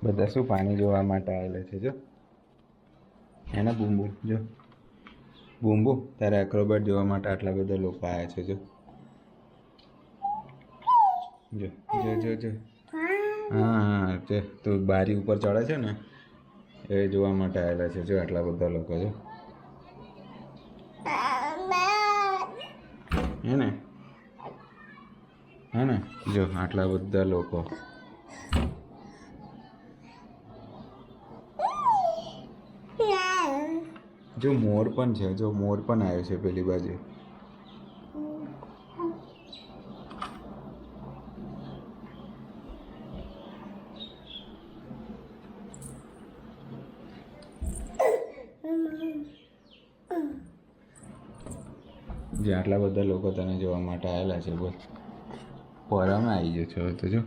બધા શું પાણી જોવા માટે આવેલા છે જો એના બૂમબૂ જો બૂમબૂ તારે એક્રોબેટ જોવા માટે આટલા બધા લોકો આવ્યા છે જો જો જો જો જો હા હા તે તું બારી ઉપર ચડે છે ને એ જોવા માટે આવેલા છે જો આટલા બધા લોકો જો હે ને જો આટલા બધા લોકો જો મોર પણ છે જો મોર પણ આવ્યો છે પેલી બાજુ જે આટલા બધા લોકો તને જોવા માટે આવેલા છે બોલ પરમે આવી ગયો છો તો જો